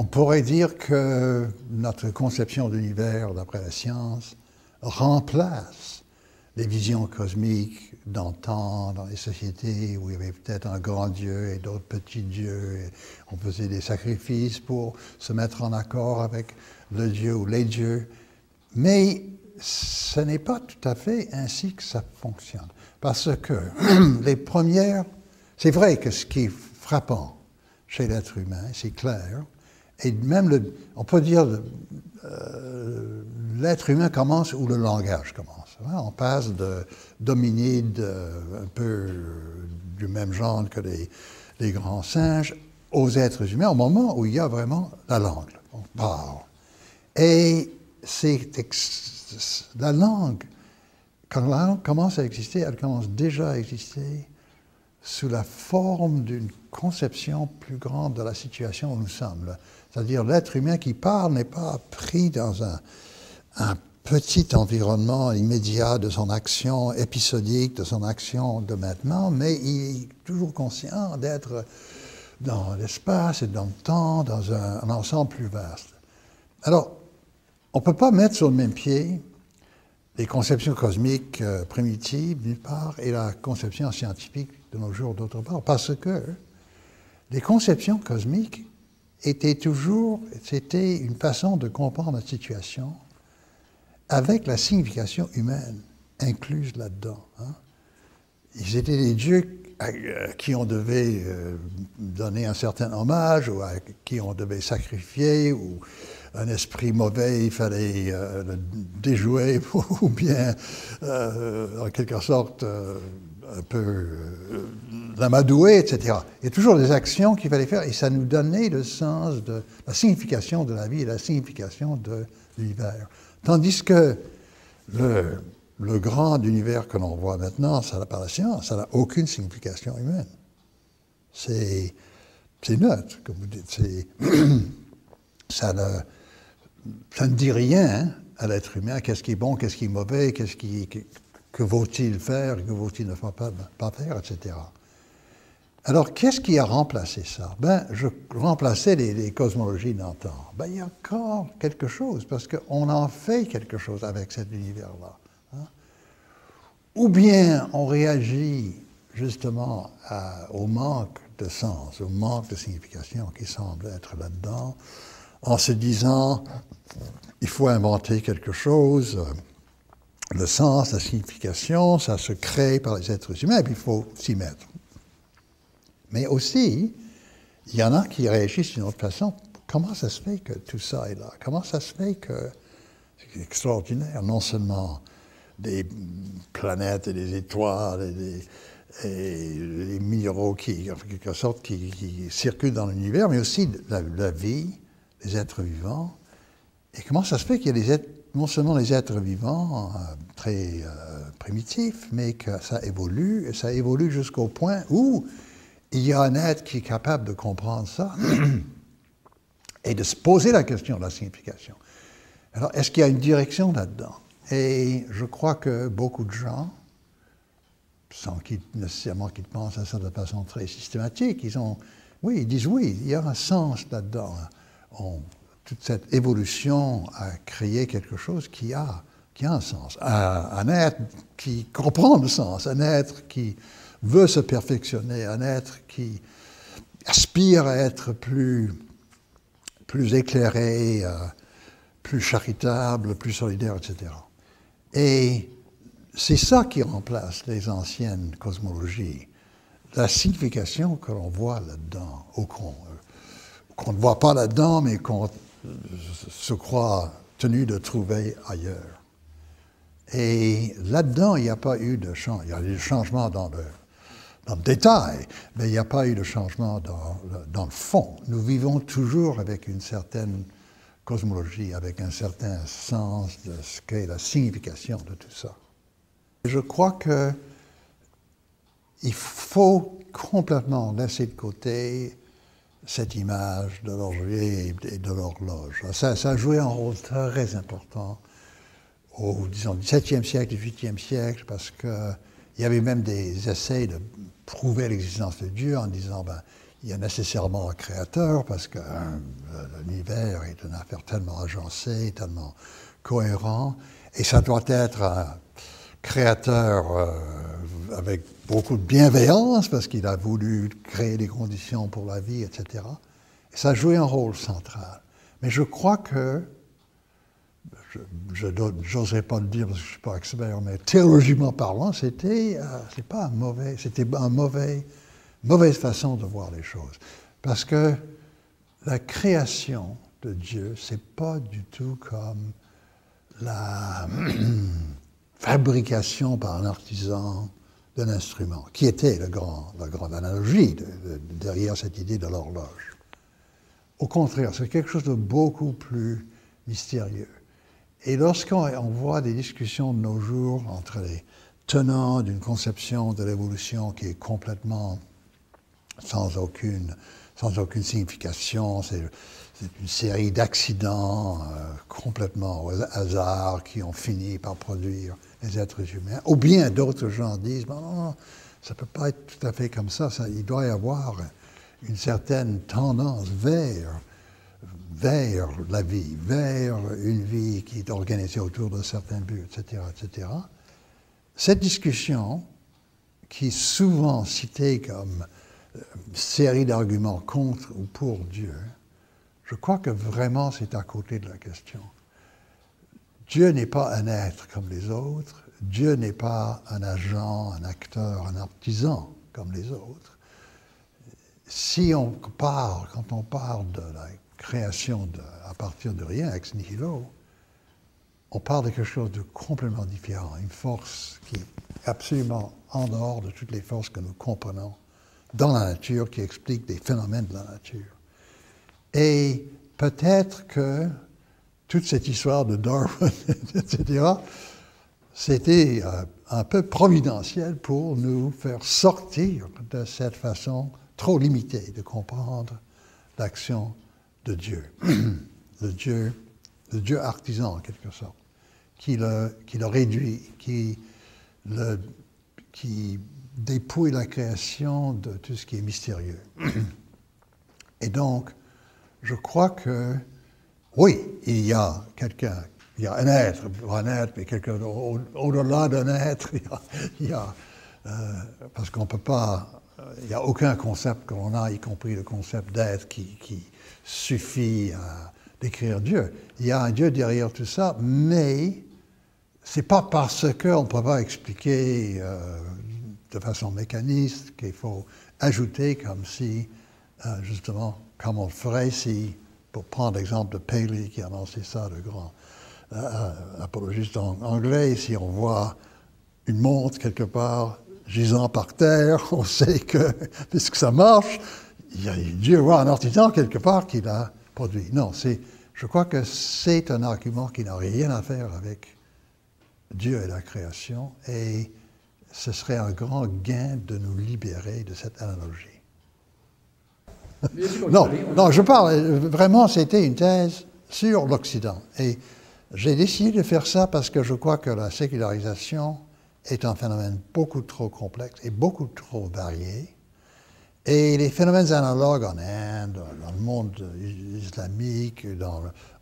On pourrait dire que notre conception de l'univers, d'après la science, remplace les visions cosmiques d'antan, dans les sociétés où il y avait peut-être un grand Dieu et d'autres petits dieux. Et on faisait des sacrifices pour se mettre en accord avec le Dieu ou les dieux. Mais ce n'est pas tout à fait ainsi que ça fonctionne. Parce que les premières... C'est vrai que ce qui est frappant chez l'être humain, c'est clair, et même, on peut dire, l'être humain commence où le langage commence. On passe d'hominides un peu du même genre que les grands singes aux êtres humains, au moment où il y a vraiment la langue. On parle. Et la langue, quand la langue commence à exister, elle commence déjà à exister sous la forme d'une conception plus grande de la situation où nous sommes. C'est-à-dire l'être humain qui parle n'est pas pris dans un petit environnement immédiat de son action épisodique, de son action de maintenant, mais il est toujours conscient d'être dans l'espace et dans le temps, dans un ensemble plus vaste. Alors, on ne peut pas mettre sur le même pied les conceptions cosmiques primitives, d'une part, et la conception scientifique de nos jours, d'autre part, parce que les conceptions cosmiques c'était une façon de comprendre la situation avec la signification humaine incluse là-dedans. Hein. Ils étaient des dieux à qui on devait donner un certain hommage, ou à qui on devait sacrifier, ou un esprit mauvais, il fallait le déjouer, ou bien, en quelque sorte, un peu l'amadouer, etc. Il y a toujours des actions qu'il fallait faire, et ça nous donnait le sens de la signification de la vie et la signification de l'univers. Tandis que le grand univers que l'on voit maintenant, ça n'a pas la science, ça n'a aucune signification humaine. C'est neutre, comme vous dites. Ça ne dit rien à l'être humain. Qu'est-ce qui est bon, qu'est-ce qui est mauvais, que vaut-il faire, que vaut-il ne pas faire, etc. Alors, qu'est-ce qui a remplacé ça? Je remplaçais les cosmologies d'antan. Il y a encore quelque chose, parce qu'on en fait quelque chose avec cet univers-là. Hein? Ou bien on réagit justement au manque de sens, au manque de signification qui semble être là-dedans, en se disant, il faut inventer quelque chose, le sens, la signification, ça se crée par les êtres humains, et puis il faut s'y mettre. Mais aussi, il y en a qui réagissent d'une autre façon. Comment ça se fait que tout ça est là? Comment ça se fait que c'est extraordinaire, non seulement des planètes et des étoiles et les minéraux qui, en quelque sorte, qui circulent dans l'univers, mais aussi la vie, les êtres vivants. Et comment ça se fait qu'il y a non seulement les êtres vivants très primitifs, mais que ça évolue, et ça évolue jusqu'au point où il y a un être qui est capable de comprendre ça et de se poser la question de la signification. Alors, est-ce qu'il y a une direction là-dedans? Et je crois que beaucoup de gens, sans nécessairement qu'ils pensent à ça de façon très systématique, ils disent oui, il y a un sens là-dedans. Toute cette évolution a créé quelque chose qui a un sens. Un être qui comprend le sens, un être qui veut se perfectionner, un être qui aspire à être plus éclairé, plus charitable, plus solidaire, etc. Et c'est ça qui remplace les anciennes cosmologies, la signification que l'on voit là-dedans, ou qu'on ne voit pas là-dedans, mais qu'on se croit tenu de trouver ailleurs. Et là-dedans, il n'y a pas eu de changement. Il y a eu des changements dans le détail, mais il n'y a pas eu de changement dans le fond. Nous vivons toujours avec une certaine cosmologie, avec un certain sens de ce qu'est la signification de tout ça. Je crois qu'il faut complètement laisser de côté cette image de l'horloger et de l'horloge. Ça a joué un rôle très important au, disons, XVIIe siècle, XVIIIe siècle, parce qu'il y avait même des essais de prouver l'existence de Dieu en disant, il y a nécessairement un créateur, parce que l'univers est une affaire tellement agencée, tellement cohérent, et ça doit être un créateur avec beaucoup de bienveillance, parce qu'il a voulu créer les conditions pour la vie, etc. Et ça a joué un rôle central. Mais je crois que, je n'oserais pas le dire parce que je ne suis pas expert, mais théologiquement parlant, c'était mauvaise façon de voir les choses. Parce que la création de Dieu, c'est pas du tout comme la fabrication par un artisan d'un instrument, qui était la grande analogie derrière cette idée de l'horloge. Au contraire, c'est quelque chose de beaucoup plus mystérieux. Et lorsqu'on voit des discussions de nos jours entre les tenants d'une conception de l'évolution qui est complètement sans aucune signification, c'est une série d'accidents complètement au hasard qui ont fini par produire les êtres humains. Ou bien d'autres gens disent, non, ça ne peut pas être tout à fait comme ça, il doit y avoir une certaine tendance vers la vie, vers une vie qui est organisée autour de certains buts, etc., etc. Cette discussion, qui est souvent citée comme série d'arguments contre ou pour Dieu, je crois que vraiment c'est à côté de la question. Dieu n'est pas un être comme les autres, Dieu n'est pas un agent, un acteur, un artisan comme les autres. Quand on parle de la création à partir de rien, ex nihilo, on parle de quelque chose de complètement différent, une force qui est absolument en dehors de toutes les forces que nous comprenons dans la nature, qui expliquent des phénomènes de la nature. Et peut-être que toute cette histoire de Darwin, etc., c'était un peu providentiel pour nous faire sortir de cette façon trop limitée de comprendre l'action de Dieu, le Dieu artisan en quelque sorte, qui le réduit, qui dépouille la création de tout ce qui est mystérieux. Et donc, je crois que, oui, il y a un être, mais quelqu'un au-delà d'un être, parce qu'on ne peut pas, il n'y a aucun concept que l'on a, y compris le concept d'être, qui suffit à décrire Dieu. Il y a un Dieu derrière tout ça, mais ce n'est pas parce qu'on ne peut pas expliquer de façon mécaniste qu'il faut ajouter comme si, justement, comme on le ferait si, pour prendre l'exemple de Paley qui a annoncé ça, le grand apologiste anglais, si on voit une montre quelque part gisant par terre, on sait que, puisque ça marche, il y a dû y avoir un artisan quelque part qui l'a produit. Non, je crois que c'est un argument qui n'a rien à faire avec Dieu et la création, et ce serait un grand gain de nous libérer de cette analogie. Non, je parle, vraiment, c'était une thèse sur l'Occident. Et j'ai décidé de faire ça parce que je crois que la sécularisation est un phénomène beaucoup trop complexe et beaucoup trop varié. Et les phénomènes analogues en Inde, dans le monde islamique,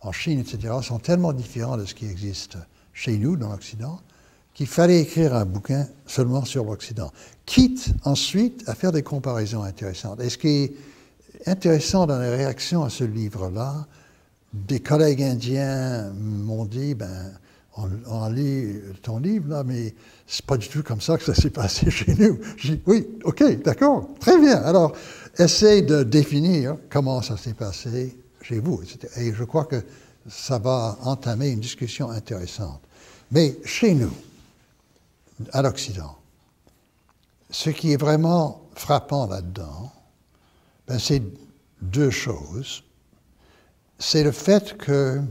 en Chine, etc., sont tellement différents de ce qui existe chez nous, dans l'Occident, qu'il fallait écrire un bouquin seulement sur l'Occident, quitte ensuite à faire des comparaisons intéressantes. Et ce qui est intéressant dans les réactions à ce livre-là, des collègues indiens m'ont dit, on lit ton livre là, mais c'est pas du tout comme ça que ça s'est passé chez nous. J'ai dit, oui, ok, d'accord, très bien. Alors, essaye de définir comment ça s'est passé chez vous, etc. Et je crois que ça va entamer une discussion intéressante. Mais chez nous, à l'Occident, ce qui est vraiment frappant là-dedans, c'est deux choses. C'est le fait que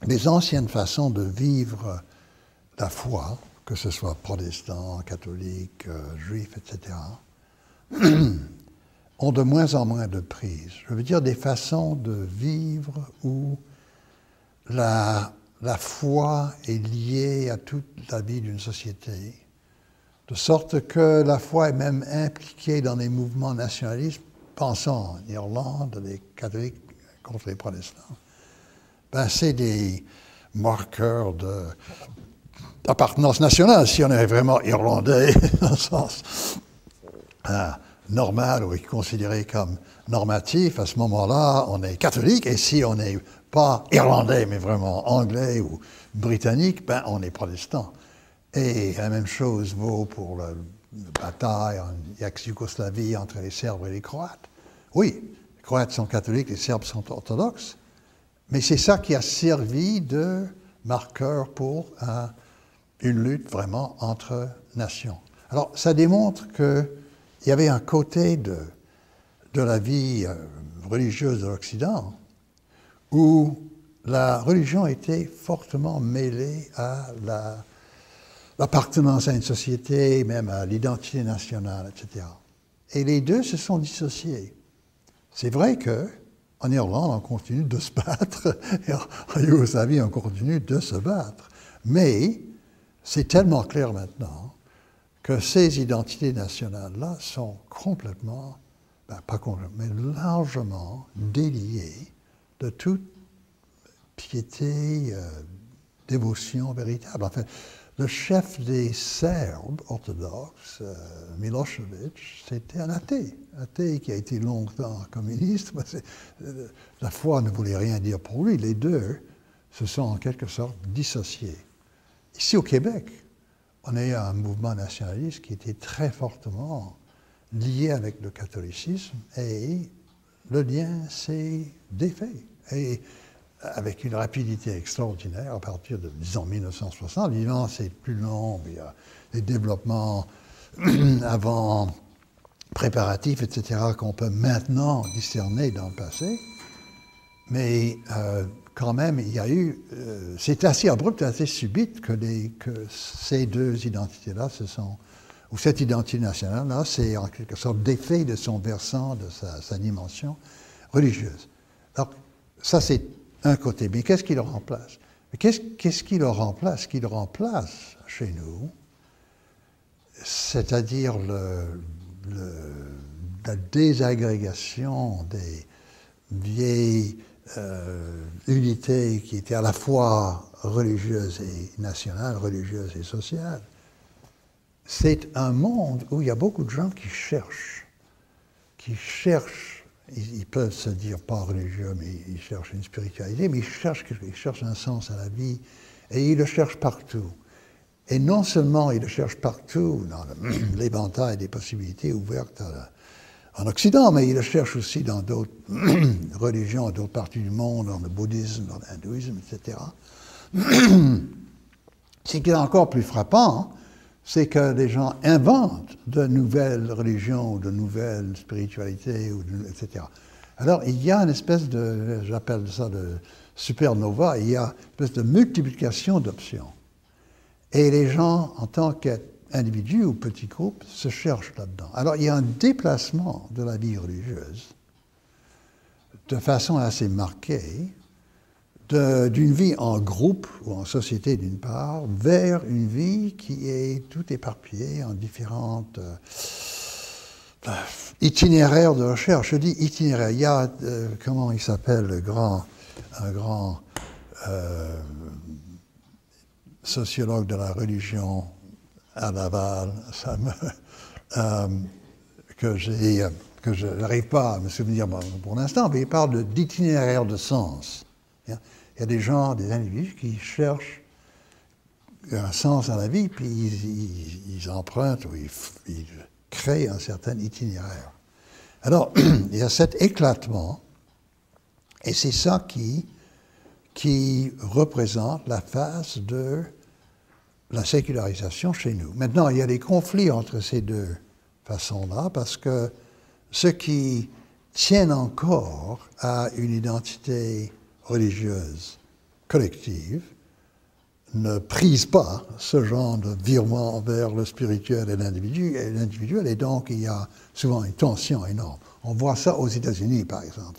les anciennes façons de vivre la foi, que ce soit protestant, catholique, juif, etc., ont de moins en moins de prise. Je veux dire des façons de vivre où la foi est liée à toute la vie d'une société, de sorte que la foi est même impliquée dans les mouvements nationalistes pensons en Irlande, les catholiques contre les protestants, ben, c'est des marqueurs d'appartenance nationale. Si on est vraiment irlandais, dans le sens normal ou considéré comme normatif, à ce moment-là, on est catholique. Et si on n'est pas irlandais, mais vraiment anglais ou britannique, ben, on est protestant. Et la même chose vaut pour la bataille en ex-Yougoslavie entre les Serbes et les Croates. Oui, les Croates sont catholiques, les Serbes sont orthodoxes, mais c'est ça qui a servi de marqueur pour une lutte vraiment entre nations. Alors, ça démontre qu'il y avait un côté de la vie religieuse de l'Occident où la religion était fortement mêlée à l'appartenance à une société, même à l'identité nationale, etc. Et les deux se sont dissociés. C'est vrai qu'en Irlande, on continue de se battre, et en Yougoslavie, on continue de se battre. Mais c'est tellement clair maintenant que ces identités nationales-là sont complètement, pas complètement, mais largement déliées de toute piété, dévotion véritable. En fait, le chef des Serbes orthodoxes, Milosevic, c'était un athée qui a été longtemps communiste. La foi ne voulait rien dire pour lui. Les deux se sont en quelque sorte dissociés. Ici au Québec, on a eu un mouvement nationaliste qui était très fortement lié avec le catholicisme et le lien s'est défait. Et avec une rapidité extraordinaire à partir de, disons, 1960. Évidemment, c'est plus long, il y a des développements avant préparatifs, etc., qu'on peut maintenant discerner dans le passé. Mais quand même, il y a eu... c'est assez abrupt, assez subite que ces deux identités-là se sont... ou cette identité nationale-là, c'est en quelque sorte défait de son versant, de sa dimension religieuse. Alors, ça, c'est un côté. Mais qu'est-ce qui le remplace? Qu'est-ce qui le remplace? Ce qui le remplace chez nous, c'est-à-dire la désagrégation des vieilles unités qui étaient à la fois religieuses et nationales, religieuses et sociales, c'est un monde où il y a beaucoup de gens qui cherchent, ils peuvent se dire pas religieux, mais ils cherchent une spiritualité, mais ils cherchent un sens à la vie, et ils le cherchent partout. Et non seulement ils le cherchent partout, dans l'éventail des possibilités ouvertes en Occident, mais ils le cherchent aussi dans d'autres religions, d'autres parties du monde, dans le bouddhisme, dans l'hindouisme, etc. Ce qui est encore plus frappant, c'est que les gens inventent de nouvelles religions, de nouvelles spiritualités, etc. Alors, il y a une espèce de, j'appelle ça de supernova, il y a une espèce de multiplication d'options. Et les gens, en tant qu'individus ou petits groupes, se cherchent là-dedans. Alors, il y a un déplacement de la vie religieuse de façon assez marquée, d'une vie en groupe ou en société d'une part, vers une vie qui est tout éparpillée en différentes itinéraires de recherche. Je dis itinéraire. Il y a, comment il s'appelle, un grand sociologue de la religion à Laval, que je n'arrive pas à me souvenir pour l'instant, mais il parle d'itinéraire de sens. Il y a des gens, des individus qui cherchent un sens à la vie, puis ils empruntent ou ils créent un certain itinéraire. Alors, il y a cet éclatement, et c'est ça qui représente la phase de la sécularisation chez nous. Maintenant, il y a des conflits entre ces deux façons-là, parce que ceux qui tiennent encore à une identité religieuse collective ne prisent pas ce genre de virement vers le spirituel et l'individuel, et donc il y a souvent une tension énorme. On voit ça aux États-Unis, par exemple.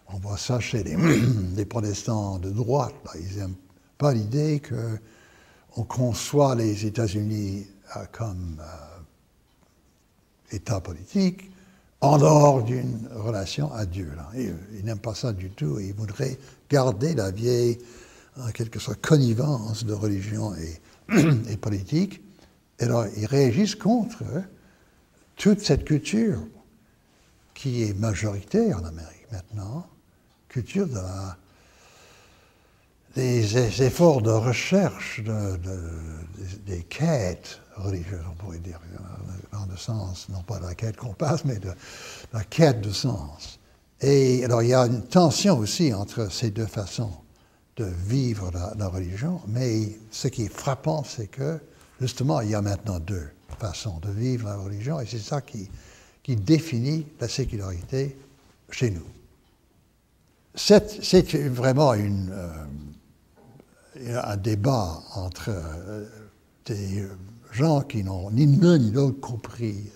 On voit ça chez les protestants de droite. Là. Ils n'aiment pas l'idée qu'on conçoit les États-Unis comme État politique, en dehors d'une relation à Dieu. Là. Il n'aime pas ça du tout et il voudrait garder la vieille, en quelque sorte, connivence de religion et politique. Et alors, ils réagissent contre toute cette culture qui est majoritaire en Amérique maintenant, culture des efforts de recherche, des quêtes religieuses, on pourrait dire, dans le sens, non pas de la quête qu'on passe, mais de la quête de sens. Et alors, il y a une tension aussi entre ces deux façons de vivre la religion, mais ce qui est frappant, c'est que, justement, il y a maintenant deux façons de vivre la religion, et c'est ça qui définit la sécularité chez nous. C'est vraiment un débat entre des gens qui n'ont ni l'un ni l'autre compris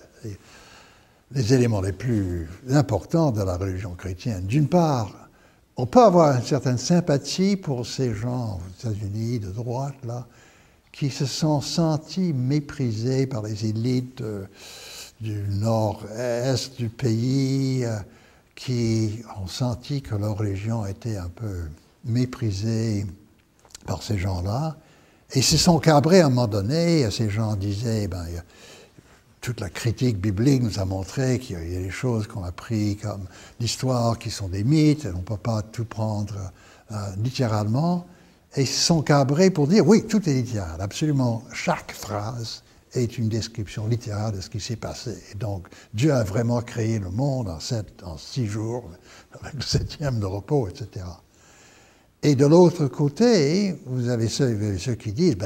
les éléments les plus importants de la religion chrétienne. D'une part, on peut avoir une certaine sympathie pour ces gens aux États-Unis de droite, là, qui se sont sentis méprisés par les élites du nord-est du pays, qui ont senti que leur religion était un peu méprisée par ces gens-là. Et ils se sont cabrés à un moment donné. Ces gens disaient, toute la critique biblique nous a montré qu'il y a des choses qu'on a prises comme l'histoire qui sont des mythes, et on ne peut pas tout prendre littéralement. Et ils se sont cabrés pour dire, oui, tout est littéral, absolument chaque phrase est une description littérale de ce qui s'est passé. Et donc, Dieu a vraiment créé le monde en 6 jours, avec le 7e de repos, etc. Et de l'autre côté, vous avez ceux qui disent,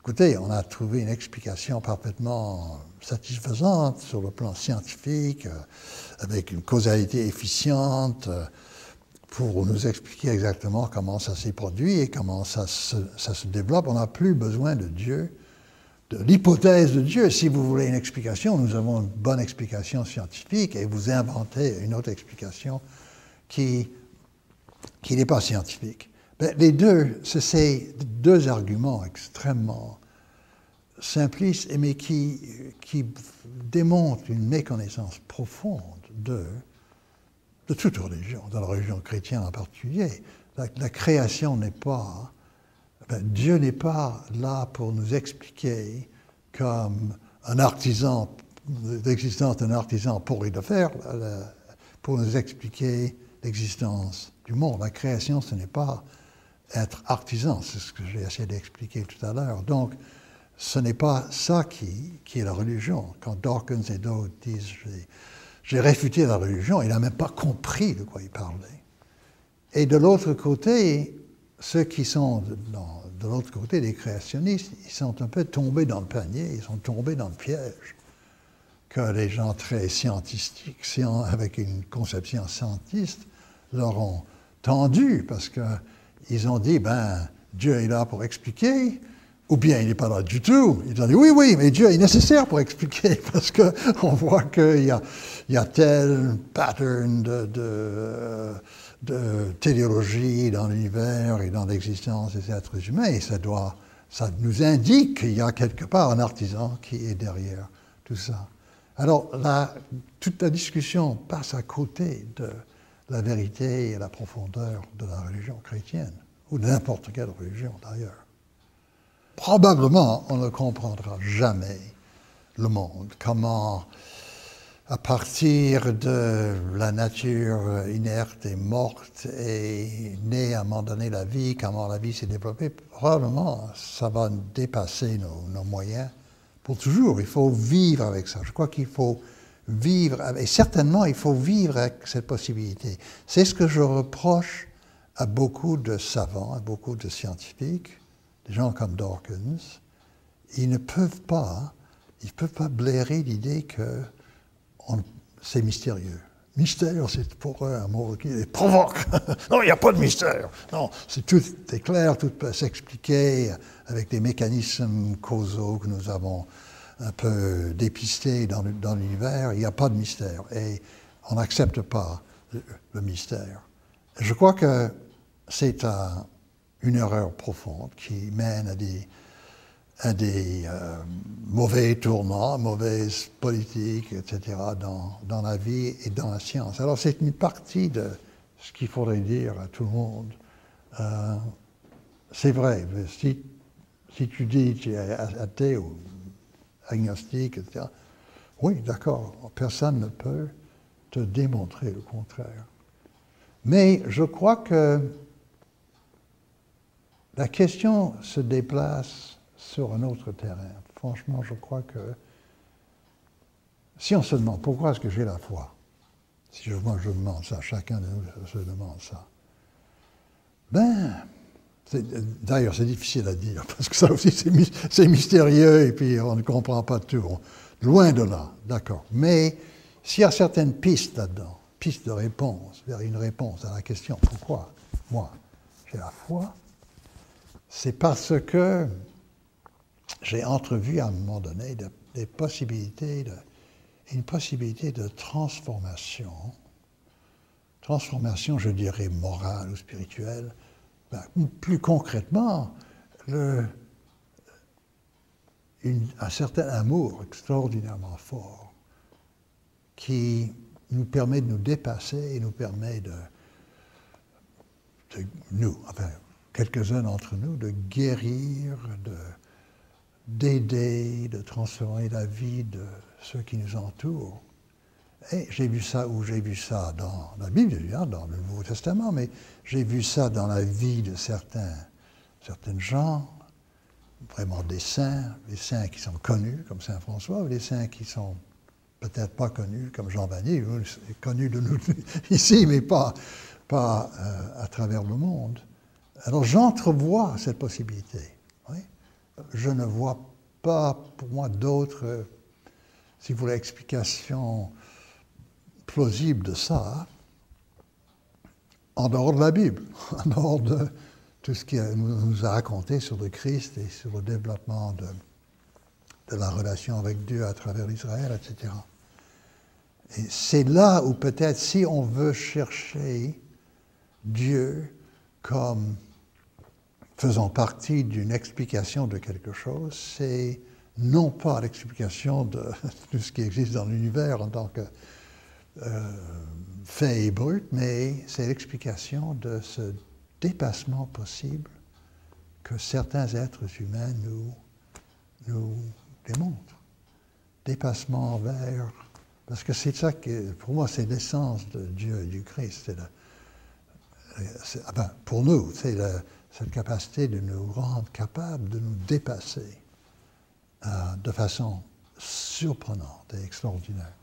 écoutez, on a trouvé une explication parfaitement satisfaisante sur le plan scientifique, avec une causalité efficiente, pour nous expliquer exactement comment ça s'est produit et comment ça se développe. On n'a plus besoin de Dieu, de l'hypothèse de Dieu. Si vous voulez une explication, nous avons une bonne explication scientifique et vous inventez une autre explication qui n'est pas scientifique. Les deux, c'est ces deux arguments extrêmement simplistes, mais qui démontrent une méconnaissance profonde de toute religion, de la religion chrétienne en particulier. La création n'est pas... Dieu n'est pas là pour nous expliquer comme un artisan, l'existence d'un artisan pourrait le faire, pour nous expliquer l'existence du monde. La création, ce n'est pas être artisan, c'est ce que j'ai essayé d'expliquer tout à l'heure. Donc, ce n'est pas ça qui est la religion. Quand Dawkins et d'autres disent « j'ai réfuté la religion », il n'a même pas compris de quoi il parlait. Et de l'autre côté, ceux qui sont de l'autre côté des créationnistes, ils sont un peu tombés dans le panier, ils sont tombés dans le piège que les gens très scientifiques, avec une conception scientiste, leur ont tendu, parce qu'ils ont dit, Dieu est là pour expliquer, ou bien il n'est pas là du tout. Ils ont dit, oui, mais Dieu est nécessaire pour expliquer, parce qu'on voit qu'il y a tel pattern de téléologie dans l'univers et dans l'existence des êtres humains, et ça nous indique qu'il y a quelque part un artisan qui est derrière tout ça. Alors, toute la discussion passe à côté de la vérité et la profondeur de la religion chrétienne, ou de n'importe quelle religion d'ailleurs. Probablement, on ne comprendra jamais le monde, comment, à partir de la nature inerte et morte, est née à un moment donné la vie, comment la vie s'est développée. Probablement, ça va dépasser nos moyens pour toujours. Il faut vivre avec ça. Je crois qu'il faut vivre, et certainement il faut vivre avec cette possibilité. C'est ce que je reproche à beaucoup de savants, à beaucoup de scientifiques, des gens comme Dawkins. Ils ne peuvent pas blairer l'idée que c'est mystérieux. Mystère, c'est pour eux un mot qui les provoque. Non, il n'y a pas de mystère. Non, tout est clair, tout peut s'expliquer avec des mécanismes causaux que nous avons un peu dépistés dans l'univers. Il n'y a pas de mystère. Et on n'accepte pas le mystère. Je crois que c'est une erreur profonde qui mène à des mauvais tournants, mauvaises politiques, etc., dans la vie et dans la science. Alors c'est une partie de ce qu'il faudrait dire à tout le monde. C'est vrai, si tu dis que tu es athée ou agnostique, etc., oui, d'accord, personne ne peut te démontrer le contraire. Mais je crois que la question se déplace sur un autre terrain. Franchement, je crois que si on se demande pourquoi est-ce que j'ai la foi, si moi je demande ça, chacun de nous se demande ça, d'ailleurs c'est difficile à dire, parce que ça aussi c'est mystérieux et puis on ne comprend pas tout. Loin de là, d'accord. Mais s'il y a certaines pistes là-dedans, pistes de réponse, vers une réponse à la question pourquoi moi j'ai la foi, c'est parce que j'ai entrevu à un moment donné une possibilité de transformation, je dirais, morale ou spirituelle. Plus concrètement, un certain amour extraordinairement fort qui nous permet de nous dépasser et nous permet quelques-uns d'entre nous, de guérir, d'aider, de transformer la vie de ceux qui nous entourent. Et j'ai vu ça dans la Bible, dans le Nouveau Testament, mais j'ai vu ça dans la vie de certaines gens, vraiment des saints qui sont connus, comme Saint François, ou des saints qui sont peut-être pas connus, comme Jean Vanier, connu de nous ici, mais pas à travers le monde. Alors j'entrevois cette possibilité. Oui? Je ne vois pas, pour moi, d'autres, si vous voulez, explications plausibles de ça, en dehors de la Bible, en dehors de tout ce qu'il nous a raconté sur le Christ et sur le développement de la relation avec Dieu à travers Israël, etc. Et c'est là où peut-être, si on veut chercher Dieu comme faisant partie d'une explication de quelque chose, c'est non pas l'explication de tout ce qui existe dans l'univers en tant que fait et brut, mais c'est l'explication de ce dépassement possible que certains êtres humains nous démontrent. Dépassement vers... Parce que c'est ça que, pour moi, c'est l'essence de Dieu et du Christ. Pour nous, c'est cette capacité de nous rendre capables de nous dépasser de façon surprenante et extraordinaire.